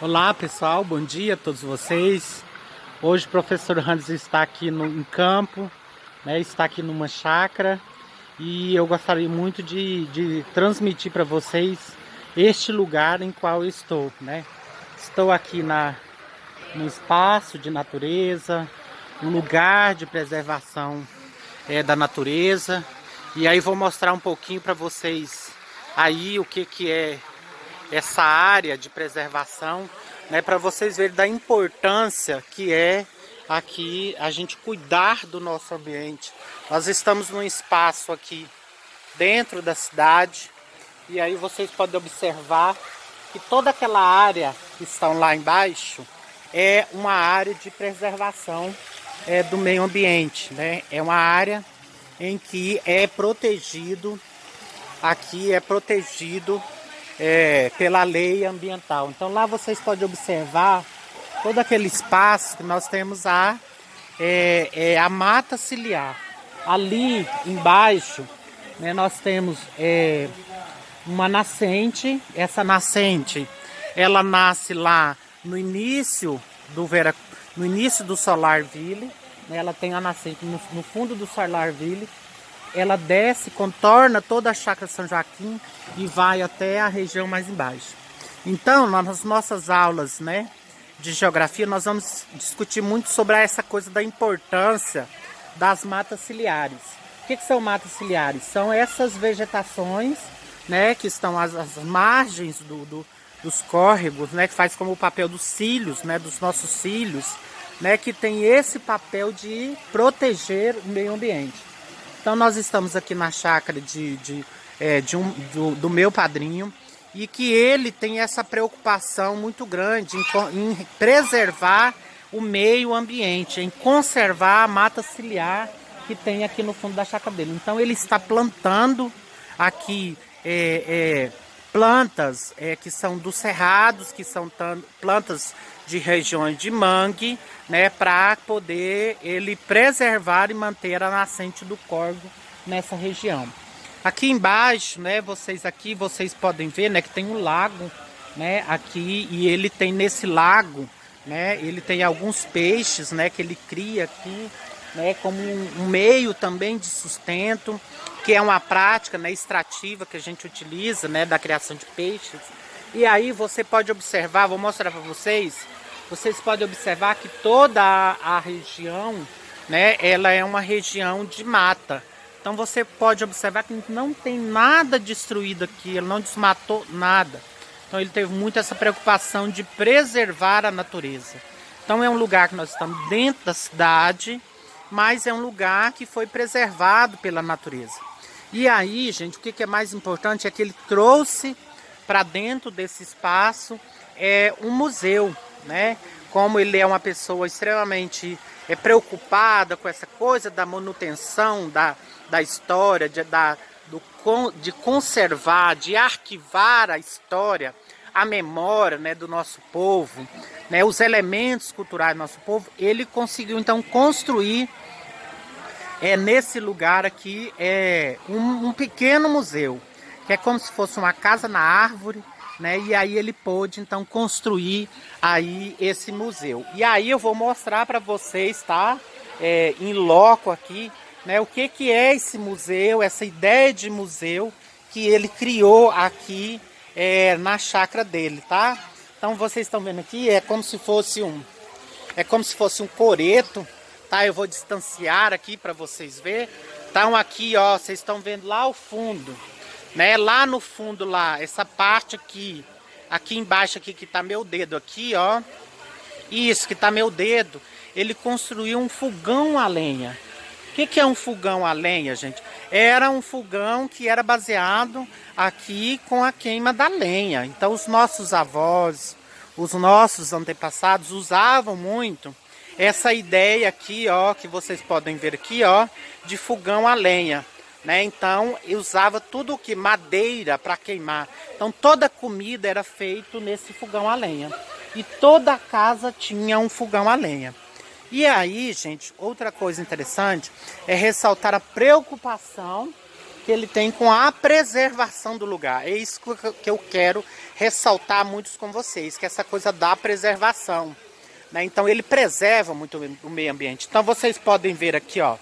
Olá pessoal, bom dia a todos vocês. Hoje o professor Hans está aqui em campo, né? Está aqui numa chácara e eu gostaria muito de transmitir para vocês este lugar em qual eu estou, né? Estou aqui no espaço de natureza, um lugar de preservação da natureza, e aí vou mostrar um pouquinho para vocês aí o que é essa área de preservação, né, para vocês verem da importância que é aqui a gente cuidar do nosso ambiente. Nós estamos num espaço aqui dentro da cidade e aí vocês podem observar que toda aquela área que estão lá embaixo é uma área de preservação do meio ambiente, né? É uma área em que é protegido, aqui é protegido pela lei ambiental. Então lá vocês podem observar todo aquele espaço que nós temos a mata ciliar. Ali embaixo, né, nós temos uma nascente. Essa nascente ela nasce lá no início no início do Solarville, né, ela tem a nascente no fundo do Solarville. Ela desce, contorna toda a Chácara São Joaquim e vai até a região mais embaixo. Então, nas nossas aulas, né, de geografia, nós vamos discutir muito sobre essa coisa da importância das matas ciliares. O que são matas ciliares? São essas vegetações, né, que estão às margens dos córregos, né, que faz como o papel dos cílios, né, dos nossos cílios, né, que tem esse papel de proteger o meio ambiente. Então nós estamos aqui na chácara do meu padrinho, e que ele tem essa preocupação muito grande em preservar o meio ambiente, em conservar a mata ciliar que tem aqui no fundo da chácara dele. Então ele está plantando aqui plantas que são dos cerrados, que são plantas de regiões de mangue, né, para poder ele preservar e manter a nascente do córrego nessa região. Aqui embaixo, né, vocês podem ver, né, que tem um lago, né, aqui, e ele tem nesse lago, né, ele tem alguns peixes, né, que ele cria aqui, né, como um meio também de sustento, que é uma prática, né, extrativa que a gente utiliza, né, da criação de peixes. E aí você pode observar, vou mostrar para vocês podem observar que toda a região, né, ela é uma região de mata. Então você pode observar que não tem nada destruído aqui, ele não desmatou nada. Então ele teve muito essa preocupação de preservar a natureza. Então é um lugar que nós estamos dentro da cidade, mas é um lugar que foi preservado pela natureza. E aí, gente, o que é mais importante é que ele trouxe para dentro desse espaço um museu, né? Como ele é uma pessoa extremamente preocupada com essa coisa da manutenção da história, de conservar, de arquivar a história, a memória, né, do nosso povo, né, os elementos culturais do nosso povo, ele conseguiu então construir nesse lugar aqui um pequeno museu, que é como se fosse uma casa na árvore, né? E aí ele pôde então construir aí esse museu. E aí eu vou mostrar para vocês, tá? Em loco aqui, né? O que é esse museu, essa ideia de museu que ele criou aqui na chácara dele, tá? Então vocês estão vendo aqui, é como se fosse um coreto, tá? Eu vou distanciar aqui para vocês verem. Então aqui, ó, vocês estão vendo lá ao fundo, né? Lá no fundo lá, essa parte aqui embaixo aqui que tá meu dedo aqui, ó. Isso que tá meu dedo, ele construiu um fogão a lenha. O que é um fogão a lenha, gente? Era um fogão que era baseado aqui com a queima da lenha. Então os nossos avós, os nossos antepassados usavam muito essa ideia aqui, ó, que vocês podem ver aqui, ó, de fogão a lenha, né? Então usava tudo que madeira para queimar. Então toda a comida era feita nesse fogão a lenha. E toda a casa tinha um fogão a lenha. E aí, gente, outra coisa interessante é ressaltar a preocupação que ele tem com a preservação do lugar. É isso que eu quero ressaltar muito com vocês, que é essa coisa da preservação, né? Então ele preserva muito o meio ambiente. Então vocês podem ver aqui, ó,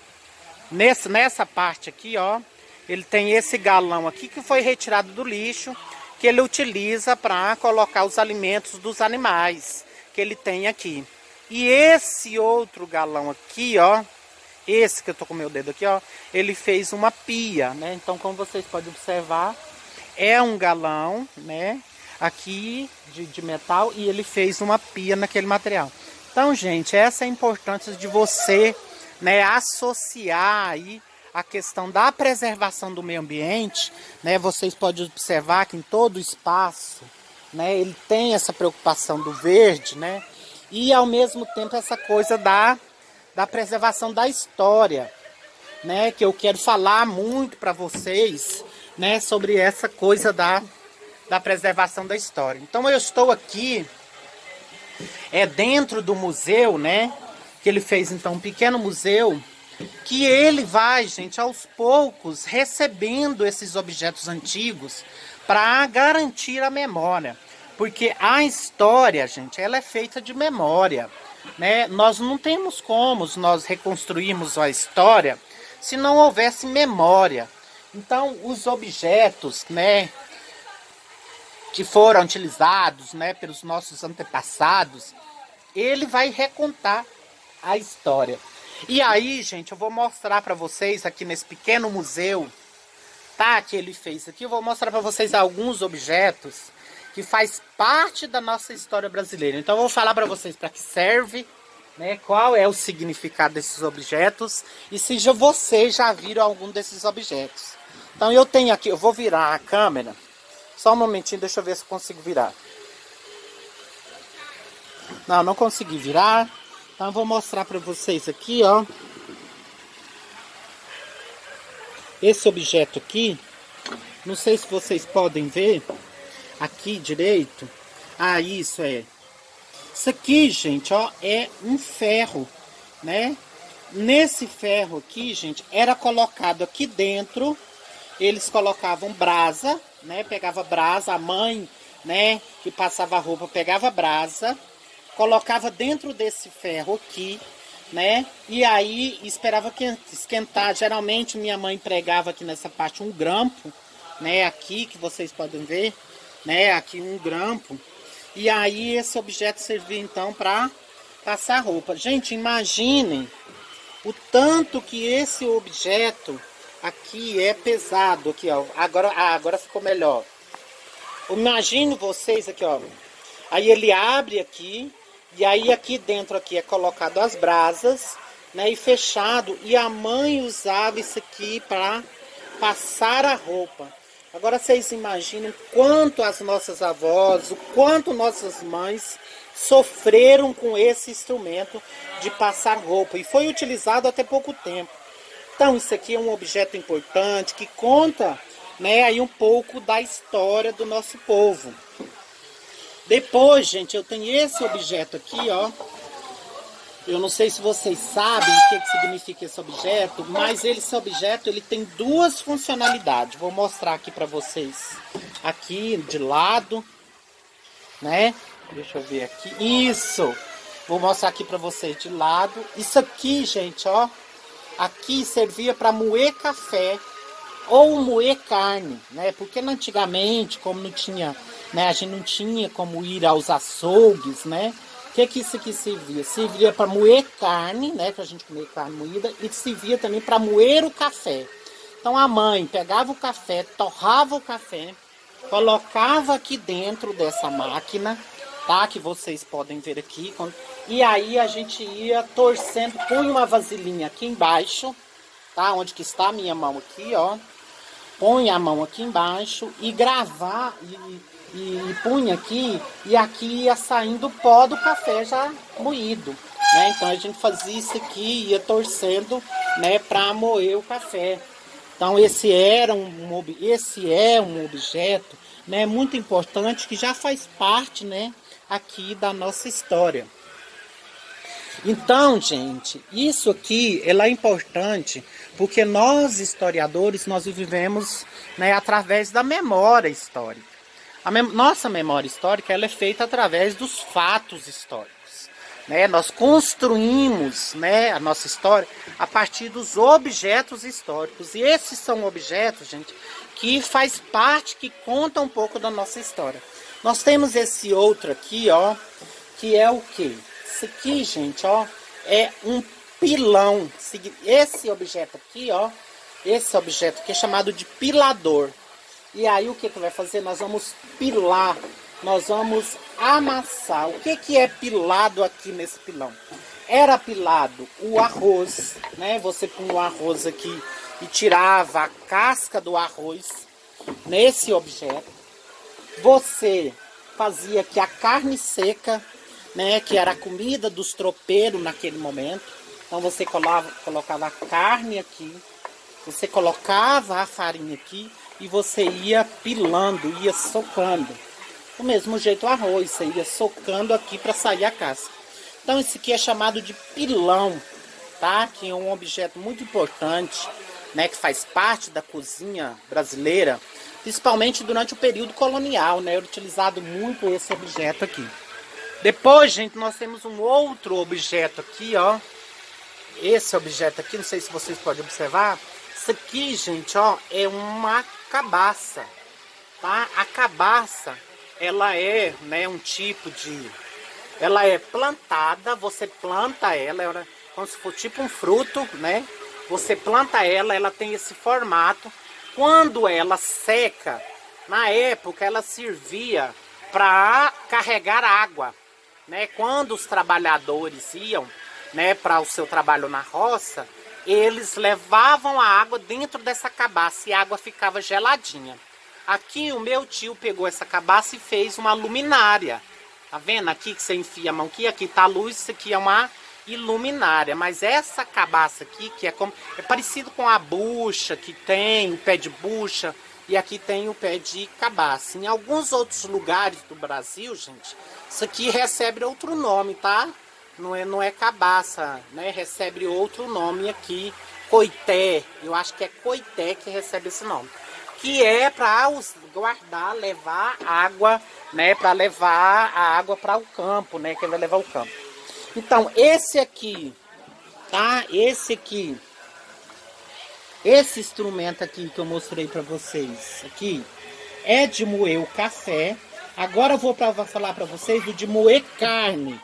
nessa parte aqui, ó, ele tem esse galão aqui que foi retirado do lixo, que ele utiliza para colocar os alimentos dos animais que ele tem aqui. E esse outro galão aqui, ó, esse que eu tô com o meu dedo aqui, ó, ele fez uma pia, né? Então, como vocês podem observar, é um galão, né, aqui de metal, e ele fez uma pia naquele material. Então, gente, essa é a importância de você, né, associar aí a questão da preservação do meio ambiente, né? Vocês podem observar que em todo o espaço, né, ele tem essa preocupação do verde, né? E ao mesmo tempo essa coisa da preservação da história, né? Que eu quero falar muito para vocês, né, sobre essa coisa da preservação da história. Então eu estou aqui dentro do museu, né? Que ele fez então um pequeno museu, que ele vai, gente, aos poucos recebendo esses objetos antigos para garantir a memória. Porque a história, gente, ela é feita de memória, né? Nós não temos como nós reconstruirmos a história se não houvesse memória. Então, os objetos, né, que foram utilizados, né, pelos nossos antepassados, ele vai recontar a história. E aí, gente, eu vou mostrar para vocês aqui nesse pequeno museu, tá, que ele fez aqui, eu vou mostrar para vocês alguns objetos que faz parte da nossa história brasileira. Então eu vou falar para vocês para que serve, né, qual é o significado desses objetos e se vocês já viram algum desses objetos. Então eu tenho aqui, eu vou virar a câmera, só um momentinho, deixa eu ver se eu consigo virar. Não consegui virar. Então eu vou mostrar para vocês aqui, ó. Esse objeto aqui, não sei se vocês podem ver aqui direito. Ah, isso é. Isso aqui, gente, ó, é um ferro, né? Nesse ferro aqui, gente, era colocado aqui dentro, eles colocavam brasa, né? Pegava brasa, a mãe, né, que passava a roupa, pegava brasa, colocava dentro desse ferro aqui, né? E aí esperava esquentar. Geralmente minha mãe pregava aqui nessa parte um grampo, né? Aqui que vocês podem ver, né? Aqui um grampo. E aí esse objeto servia então para passar roupa. Gente, imaginem o tanto que esse objeto aqui é pesado. Aqui, ó. Agora ficou melhor. Imagine vocês aqui, ó. Aí ele abre aqui. E aí aqui dentro aqui é colocado as brasas, né, e fechado. E a mãe usava isso aqui para passar a roupa. Agora vocês imaginem quanto as nossas avós, o quanto nossas mães sofreram com esse instrumento de passar roupa. E foi utilizado até pouco tempo. Então isso aqui é um objeto importante que conta, né, aí um pouco da história do nosso povo. Depois, gente, eu tenho esse objeto aqui, ó. Eu não sei se vocês sabem o que significa esse objeto, mas esse objeto ele tem duas funcionalidades. Vou mostrar aqui para vocês. Aqui de lado, né? Deixa eu ver aqui. Isso! Vou mostrar aqui para vocês de lado. Isso aqui, gente, ó. Aqui servia para moer café ou moer carne, né? Porque antigamente, como não tinha, né, a gente não tinha como ir aos açougues, né? O que isso aqui servia? Servia para moer carne, né? Para a gente comer carne moída, e servia também para moer o café. Então a mãe pegava o café, torrava o café, colocava aqui dentro dessa máquina, tá? Que vocês podem ver aqui. E aí a gente ia torcendo, põe uma vasilhinha aqui embaixo, tá? Onde que está a minha mão aqui, ó. Põe a mão aqui embaixo e gravar e punha aqui, e aqui ia saindo o pó do café já moído, né? Então a gente fazia isso aqui, ia torcendo, né, para moer o café. Então esse é um objeto, né, muito importante que já faz parte, né, aqui da nossa história. Então, gente, isso aqui é importante Porque nós, historiadores, nós vivemos, né, através da memória histórica. Nossa memória histórica ela é feita através dos fatos históricos. Né? Nós construímos, né, a nossa história a partir dos objetos históricos. E esses são objetos, gente, que faz parte, que conta um pouco da nossa história. Nós temos esse outro aqui, ó, que é o quê? Isso aqui, gente, ó, é um pilão. Esse objeto aqui, ó, esse objeto aqui é chamado de pilador. E aí o que vai fazer? Nós vamos pilar, nós vamos amassar. O que é pilado aqui nesse pilão? Era pilado o arroz, né? Você punha o arroz aqui e tirava a casca do arroz nesse objeto. Você fazia aqui a carne seca, né? Que era a comida dos tropeiros naquele momento. Então você colocava a carne aqui, você colocava a farinha aqui e você ia pilando, ia socando. Do mesmo jeito o arroz, você ia socando aqui para sair a casca. Então esse aqui é chamado de pilão, tá? Que é um objeto muito importante, né? Que faz parte da cozinha brasileira, principalmente durante o período colonial, né? Era utilizado muito esse objeto aqui. Depois, gente, nós temos um outro objeto aqui, ó. Esse objeto aqui, não sei se vocês podem observar. Isso aqui, gente, ó, é uma cabaça, tá? A cabaça, ela é, né, um tipo de... Ela é plantada, você planta ela, como se fosse tipo um fruto, né? Você planta ela, ela tem esse formato. Quando ela seca, na época, ela servia para carregar água, né? Quando os trabalhadores iam, né, para o seu trabalho na roça, eles levavam a água dentro dessa cabaça e a água ficava geladinha. Aqui o meu tio pegou essa cabaça e fez uma luminária. Tá vendo? Aqui que você enfia a mão aqui tá a luz, isso aqui é uma iluminária. Mas essa cabaça aqui, que é parecido com a bucha, que tem o pé de bucha, e aqui tem o pé de cabaça. Em alguns outros lugares do Brasil, gente, isso aqui recebe outro nome, tá? Não é cabaça, né? Recebe outro nome aqui, coité. Eu acho que é coité que recebe esse nome. Que é para guardar, levar água, né? Para levar a água para o campo, né? Que vai levar o campo. Então, esse aqui, tá? Esse aqui, esse instrumento aqui que eu mostrei para vocês, aqui, é de moer o café. Agora eu vou falar para vocês do de moer carne.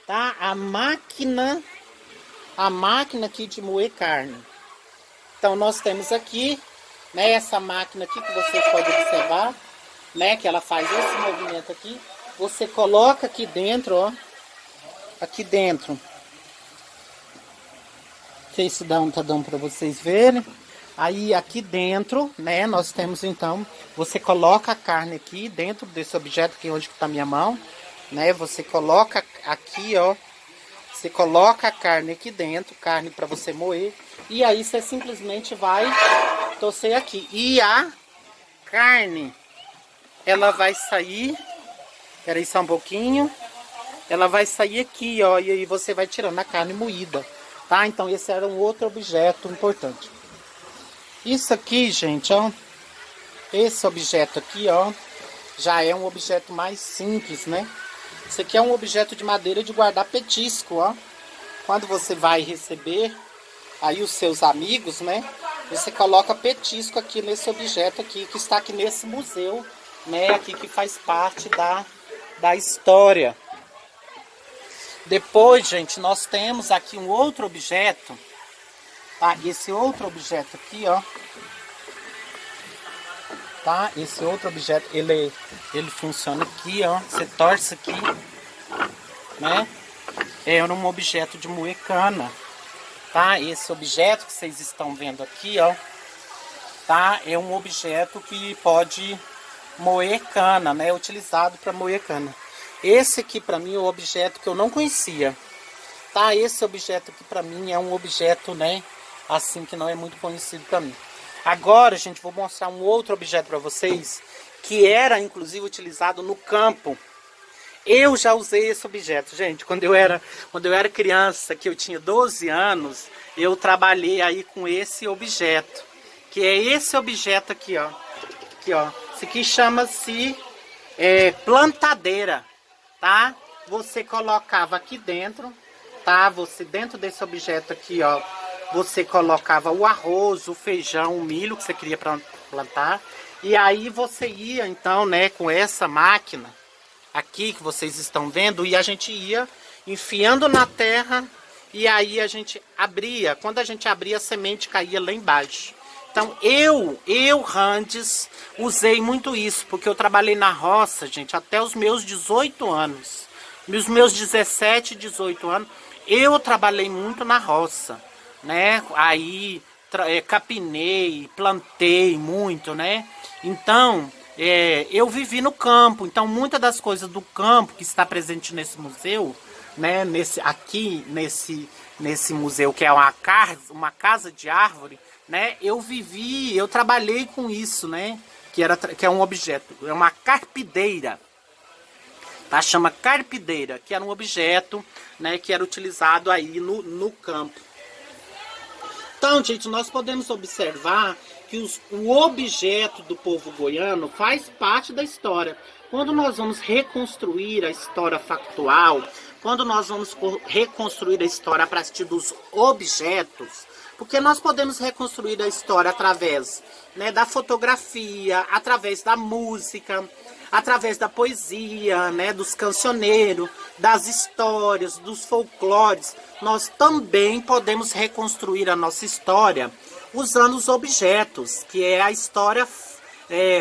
Tá? A máquina aqui de moer carne. Então nós temos aqui, né, essa máquina aqui que vocês podem observar, né, que ela faz esse movimento aqui. Você coloca aqui dentro, ó, aqui dentro. Não sei se tá dando para vocês verem. Aí aqui dentro, né, nós temos então, você coloca a carne aqui dentro desse objeto aqui onde está minha mão. Né, você coloca aqui, ó, você coloca a carne aqui dentro, carne para você moer, e aí você simplesmente vai torcer aqui. E a carne, ela vai sair, peraí só um pouquinho, ela vai sair aqui, ó, e aí você vai tirando a carne moída, tá? Então esse era um outro objeto importante. Isso aqui, gente, ó, esse objeto aqui, ó, já é um objeto mais simples, né? Isso aqui é um objeto de madeira de guardar petisco, ó. Quando você vai receber aí os seus amigos, né? Você coloca petisco aqui nesse objeto aqui, que está aqui nesse museu, né? Aqui que faz parte da história. Depois, gente, nós temos aqui um outro objeto, tá? Esse outro objeto aqui, ó. Tá? Esse outro objeto, ele funciona aqui, ó. Você torce aqui, né? É um objeto de moer cana, tá? Esse objeto que vocês estão vendo aqui, ó, tá? É um objeto que pode moer cana, né? É utilizado para moer cana. Esse aqui para mim é um objeto que eu não conhecia, tá? Esse objeto aqui para mim é um objeto, né? Assim que não é muito conhecido para mim. Agora, gente, vou mostrar um outro objeto para vocês que era inclusive utilizado no campo. Eu já usei esse objeto, gente. Quando eu era criança, que eu tinha 12 anos, eu trabalhei aí com esse objeto. Que é esse objeto aqui, ó. Aqui, ó. Isso aqui chama-se plantadeira, tá? Você colocava aqui dentro, tá? Você dentro desse objeto aqui, ó, você colocava o arroz, o feijão, o milho que você queria plantar. E aí você ia, então, né, com essa máquina aqui que vocês estão vendo, e a gente ia enfiando na terra e aí a gente abria. Quando a gente abria, a semente caía lá embaixo. Então Randes, usei muito isso, porque eu trabalhei na roça, gente, até os meus 18 anos. Nos meus 17, 18 anos, eu trabalhei muito na roça, né? Aí capinei, plantei muito, né? Então, eu vivi no campo. Então, muitas das coisas do campo que está presente nesse museu, né? Nesse museu que é uma casa de árvore, né? Eu trabalhei com isso, né? Que é um objeto, é uma carpideira. Tá? Chama carpideira, que era um objeto, né, que era utilizado aí no campo. Então, gente, nós podemos observar que o objeto do povo goiano faz parte da história. Quando nós vamos reconstruir a história factual, quando nós vamos reconstruir a história a partir dos objetos, porque nós podemos reconstruir a história através, né, da fotografia, através da música, através da poesia, né, dos cancioneiros, das histórias, dos folclores. Nós também podemos reconstruir a nossa história usando os objetos, que é a história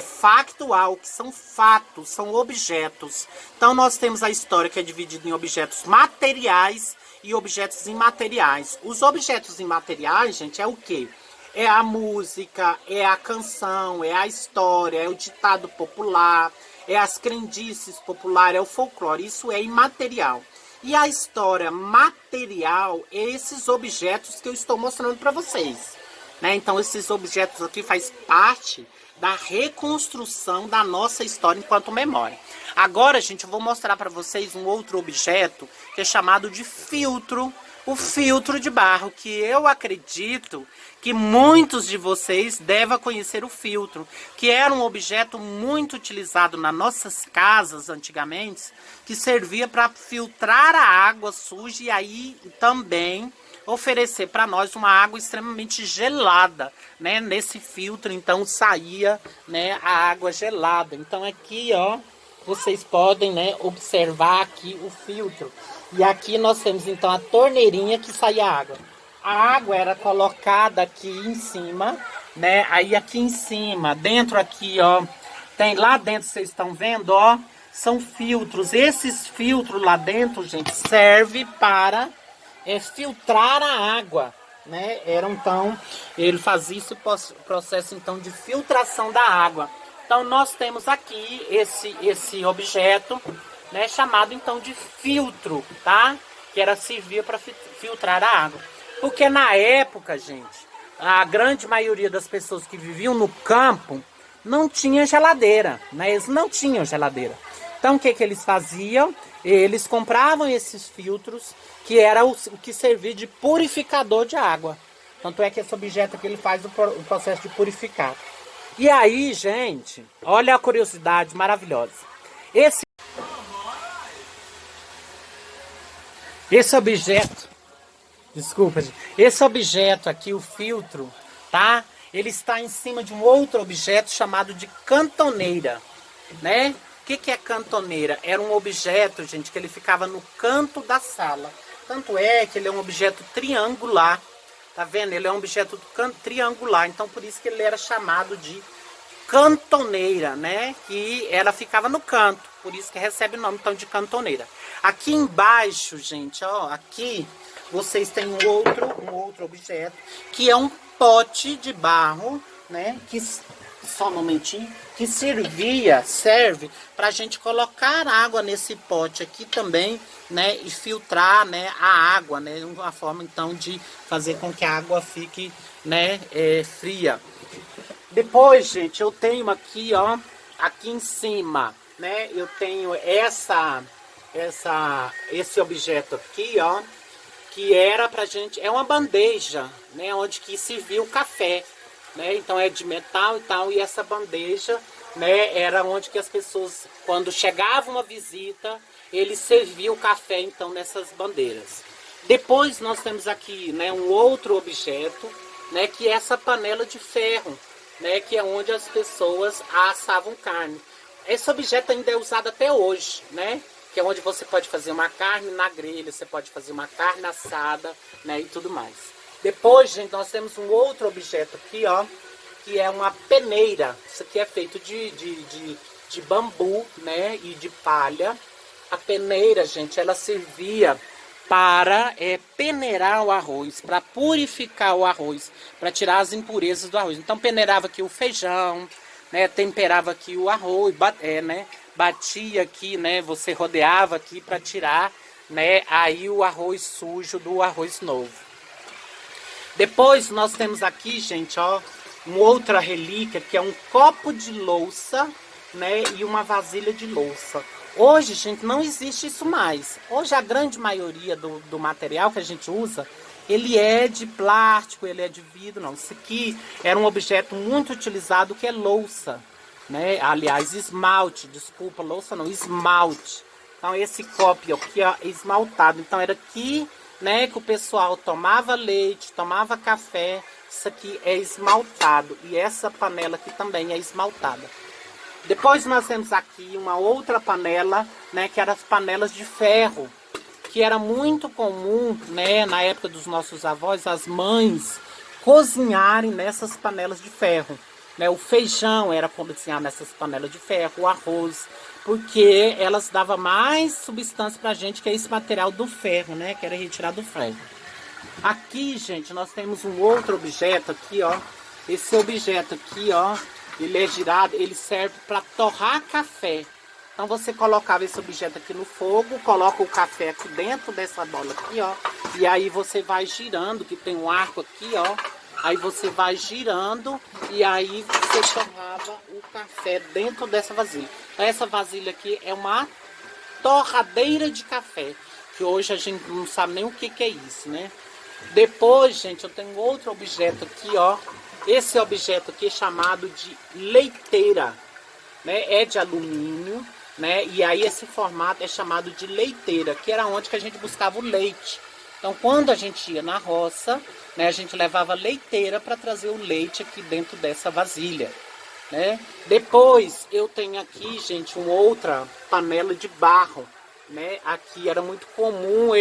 factual, que são fatos, são objetos. Então nós temos a história que é dividida em objetos materiais e objetos imateriais. Os objetos imateriais, gente, é o quê? É a música, é a canção, é a história, é o ditado popular, é as crendices populares, é o folclore. Isso é imaterial. E a história material é esses objetos que eu estou mostrando para vocês, né? Então esses objetos aqui faz parte da reconstrução da nossa história enquanto memória. Agora, gente, eu vou mostrar para vocês um outro objeto que é chamado de filtro. O filtro de barro, que eu acredito que muitos de vocês devem conhecer o filtro, que era um objeto muito utilizado nas nossas casas antigamente, que servia para filtrar a água suja e aí também oferecer para nós uma água extremamente gelada, né? Nesse filtro, então, saía, né, a água gelada. Então, aqui, ó, vocês podem, né, observar aqui o filtro. E aqui nós temos, então, a torneirinha que saía água. A água era colocada aqui em cima, né? Aí aqui em cima, dentro aqui, ó, tem lá dentro, vocês estão vendo, ó, são filtros. Esses filtros lá dentro, gente, serve para filtrar a água, né? Então, ele fazia esse processo, então, de filtração da água. Então, nós temos aqui esse objeto, né, chamado então de filtro, tá? Que servia para filtrar a água. Porque na época, gente, a grande maioria das pessoas que viviam no campo não tinha geladeira, né? Eles não tinham geladeira. Então o que eles faziam? Eles compravam esses filtros, que era o que servia de purificador de água. Tanto é que esse objeto aqui ele faz o processo de purificar. E aí, gente, olha a curiosidade maravilhosa. Esse objeto, desculpa, gente, esse objeto aqui, o filtro, tá? Ele está em cima de um outro objeto chamado de cantoneira, né? O que é cantoneira? Era um objeto, gente, que ele ficava no canto da sala. Tanto é que ele é um objeto triangular, tá vendo? Ele é um objeto triangular, então por isso que ele era chamado de cantoneira, né? Que ela ficava no canto, por isso que recebe o nome então de cantoneira. Aqui embaixo, gente, ó, aqui vocês têm um outro objeto, que é um pote de barro, né? Só um momentinho, que serve para a gente colocar água nesse pote aqui também, né? E filtrar, né, a água, né? Uma forma então de fazer com que a água fique, né, fria. Depois, gente, eu tenho aqui, ó, aqui em cima, né? Eu tenho esse objeto aqui, ó, que era pra gente, é uma bandeja, né, onde que servia o café, né, então é de metal e tal, e essa bandeja, né, era onde que as pessoas, quando chegava uma visita, eles serviam o café, então, nessas bandeiras. Depois nós temos aqui, né, um outro objeto, né, que é essa panela de ferro, né, que é onde as pessoas assavam carne. Esse objeto ainda é usado até hoje, né? Que é onde você pode fazer uma carne na grelha, você pode fazer uma carne assada, né? E tudo mais. Depois, gente, nós temos um outro objeto aqui, ó, que é uma peneira. Isso aqui é feito de bambu, né? E de palha. A peneira, gente, ela servia para peneirar o arroz, para purificar o arroz, para tirar as impurezas do arroz. Então peneirava aqui o feijão, né, temperava aqui o arroz, né, batia aqui, né, você rodeava aqui para tirar, né, aí o arroz sujo do arroz novo. Depois nós temos aqui, gente, ó, uma outra relíquia que é um copo de louça, né, e uma vasilha de louça. Hoje, gente, não existe isso mais. Hoje a grande maioria do material que a gente usa, ele é de plástico, ele é de vidro, não. Isso aqui era um objeto muito utilizado que é louça, né? Aliás, esmalte, desculpa, louça não, esmalte. Então esse copo aqui, ó, é esmaltado. Então era aqui, né, que o pessoal tomava leite, tomava café. Isso aqui é esmaltado e essa panela aqui também é esmaltada. Depois nós temos aqui uma outra panela, né, que eram as panelas de ferro, que era muito comum, né, na época dos nossos avós, as mães cozinharem nessas panelas de ferro. Né, o feijão era cozinhado nessas panelas de ferro, o arroz, porque elas davam mais substância pra gente, que é esse material do ferro, né, que era retirado do ferro. Aqui, gente, nós temos um outro objeto aqui, ó. Esse objeto aqui, ó, ele é girado, ele serve para torrar café. Então você colocava esse objeto aqui no fogo, coloca o café aqui dentro dessa bola aqui, ó. E aí você vai girando, que tem um arco aqui, ó. Aí você vai girando e aí você torrava o café dentro dessa vasilha. Essa vasilha aqui é uma torradeira de café, que hoje a gente não sabe nem o que é isso, né? Depois, gente, eu tenho outro objeto aqui, ó. Esse objeto aqui é chamado de leiteira, né? É de alumínio, né? E aí esse formato é chamado de leiteira, que era onde que a gente buscava o leite. Então, quando a gente ia na roça, né, a gente levava leiteira para trazer o leite aqui dentro dessa vasilha, né? Depois eu tenho aqui, gente, uma outra panela de barro, né? Aqui era muito comum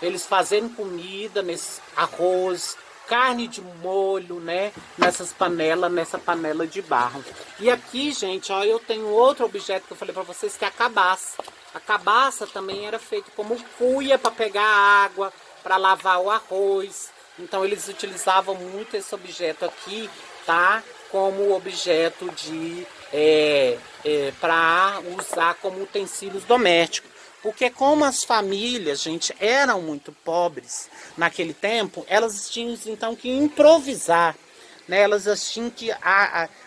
eles fazerem comida nesse arroz, carne de molho, né? Nessa panela de barro. E aqui, gente, ó, eu tenho outro objeto que eu falei para vocês, que é a cabaça. A cabaça também era feita como cuia para pegar água, para lavar o arroz. Então eles utilizavam muito esse objeto aqui, tá? Como objeto de para usar como utensílios domésticos. Porque como as famílias, gente, eram muito pobres naquele tempo, elas tinham então que improvisar, né? Elas tinham que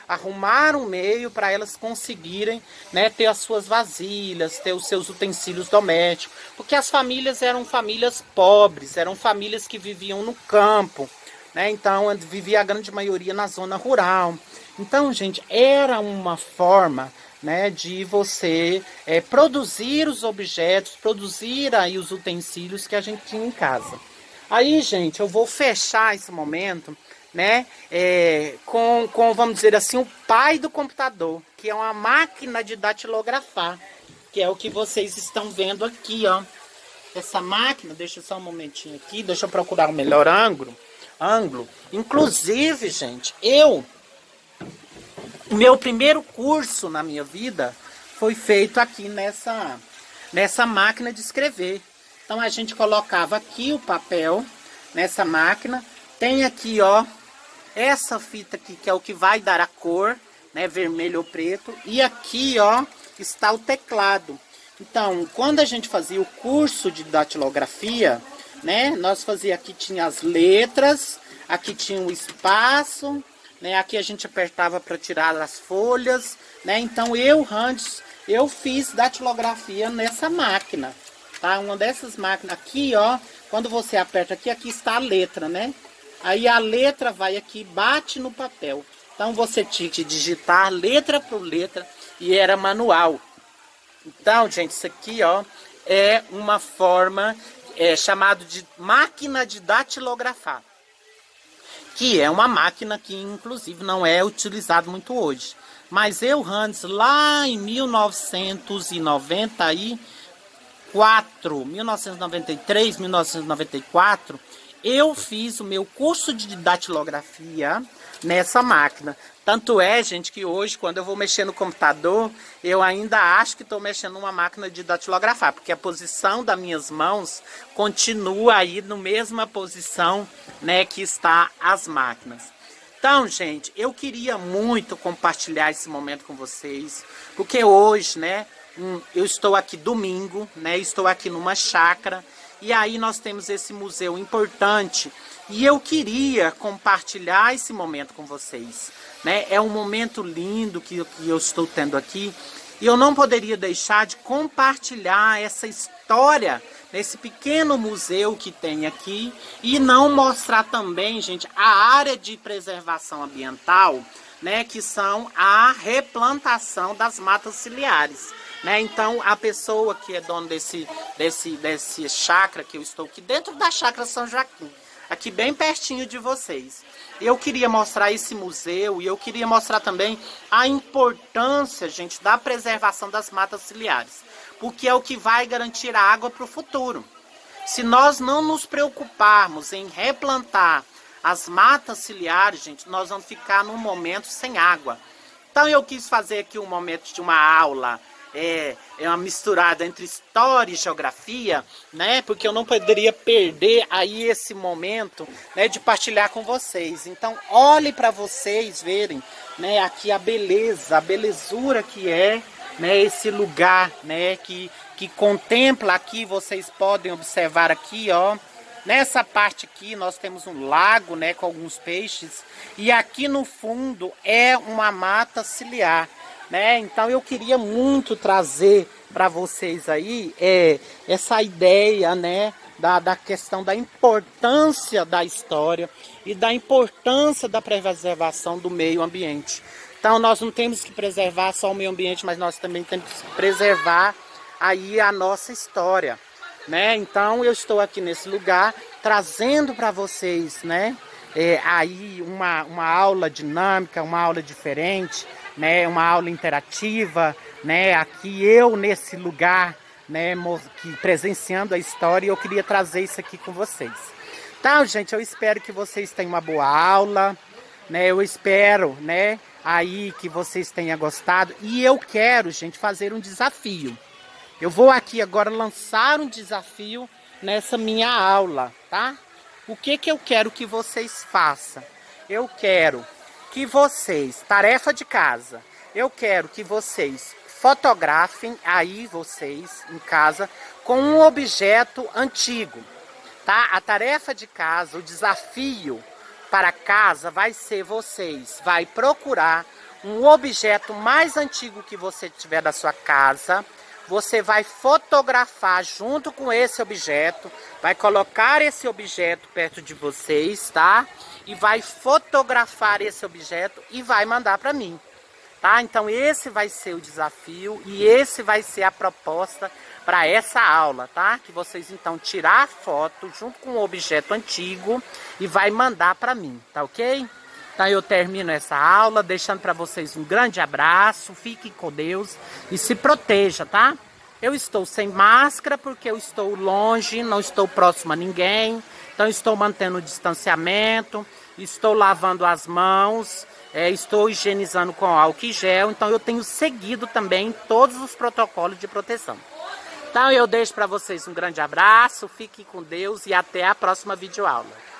arrumar um meio para elas conseguirem, né, ter as suas vasilhas, ter os seus utensílios domésticos. Porque as famílias eram famílias pobres, eram famílias que viviam no campo, né? Então vivia a grande maioria na zona rural. Então, gente, era uma forma, né, de você produzir os objetos, produzir aí os utensílios que a gente tinha em casa. Aí, gente, eu vou fechar esse momento, né, com, vamos dizer assim, o pai do computador, que é uma máquina de datilografar, que é o que vocês estão vendo aqui, ó. Essa máquina, deixa só um momentinho aqui, deixa eu procurar o melhor ângulo. Inclusive, gente, meu primeiro curso na minha vida foi feito aqui nessa máquina de escrever. Então a gente colocava aqui o papel nessa máquina. Tem aqui, ó, essa fita aqui que é o que vai dar a cor, né, vermelho ou preto. E aqui, ó, está o teclado. Então, quando a gente fazia o curso de datilografia, né, nós fazia aqui, tinha as letras, aqui tinha o espaço, né, aqui a gente apertava para tirar as folhas, né? Então eu fiz datilografia nessa máquina, tá? Uma dessas máquinas aqui, ó, quando você aperta aqui, aqui está a letra, né? Aí a letra vai aqui, bate no papel. Então você tinha que digitar letra por letra e era manual. Então, gente, isso aqui, ó, é uma forma chamada de máquina de datilografar. Que é uma máquina que, inclusive, não é utilizada muito hoje. Mas eu, Hans, lá em 1993, 1994, eu fiz o meu curso de datilografia nessa máquina. Tanto é, gente, que hoje, quando eu vou mexer no computador, eu ainda acho que estou mexendo numa máquina de datilografar, porque a posição das minhas mãos continua aí na mesma posição, né, que está as máquinas. Então, gente, eu queria muito compartilhar esse momento com vocês, porque hoje, né, eu estou aqui domingo, né, estou aqui numa chácara, e aí nós temos esse museu importante, e eu queria compartilhar esse momento com vocês, né? É um momento lindo que eu estou tendo aqui, e eu não poderia deixar de compartilhar essa história nesse pequeno museu que tem aqui e não mostrar também, gente, a área de preservação ambiental, né, que são a replantação das matas ciliares, né? Então, a pessoa que é dona desse chácara que eu estou aqui dentro da chácara São Joaquim, aqui bem pertinho de vocês. Eu queria mostrar esse museu e eu queria mostrar também a importância, gente, da preservação das matas ciliares, porque é o que vai garantir a água para o futuro. Se nós não nos preocuparmos em replantar as matas ciliares, gente, nós vamos ficar num momento sem água. Então eu quis fazer aqui um momento de uma aula, uma misturada entre história e geografia, né? Porque eu não poderia perder aí esse momento, né, de partilhar com vocês. Então, olhe para vocês verem, né, aqui a beleza, a belezura que é, né, esse lugar, né, que contempla aqui. Vocês podem observar aqui, ó, nessa parte aqui nós temos um lago, né, com alguns peixes, e aqui no fundo é uma mata ciliar, né? Então eu queria muito trazer para vocês aí essa ideia, né, da questão da importância da história e da importância da preservação do meio ambiente. Então nós não temos que preservar só o meio ambiente, mas nós também temos que preservar aí a nossa história, né? Então eu estou aqui nesse lugar trazendo para vocês, né, aí uma aula dinâmica, uma aula diferente, né, uma aula interativa, né, aqui eu nesse lugar, né, presenciando a história, e eu queria trazer isso aqui com vocês. Então, gente, eu espero que vocês tenham uma boa aula, né, eu espero, né, aí que vocês tenham gostado, e eu quero, gente, fazer um desafio. Eu vou aqui agora lançar um desafio nessa minha aula, tá? O que eu quero que vocês façam? Eu quero que vocês, tarefa de casa, eu quero que vocês fotografem aí vocês em casa com um objeto antigo, tá? A tarefa de casa, o desafio para casa vai ser vocês vai procurar um objeto mais antigo que você tiver da sua casa. Você vai fotografar junto com esse objeto, vai colocar esse objeto perto de vocês, tá? E vai fotografar esse objeto e vai mandar para mim, tá? Então esse vai ser o desafio e esse vai ser a proposta para essa aula, tá? Que vocês então tirar a foto junto com o objeto antigo e vai mandar para mim, tá ok? Então eu termino essa aula deixando para vocês um grande abraço, fiquem com Deus e se proteja, tá? Eu estou sem máscara porque eu estou longe, não estou próximo a ninguém, então estou mantendo o distanciamento, estou lavando as mãos, estou higienizando com álcool e gel, então eu tenho seguido também todos os protocolos de proteção. Então eu deixo para vocês um grande abraço, fiquem com Deus e até a próxima videoaula.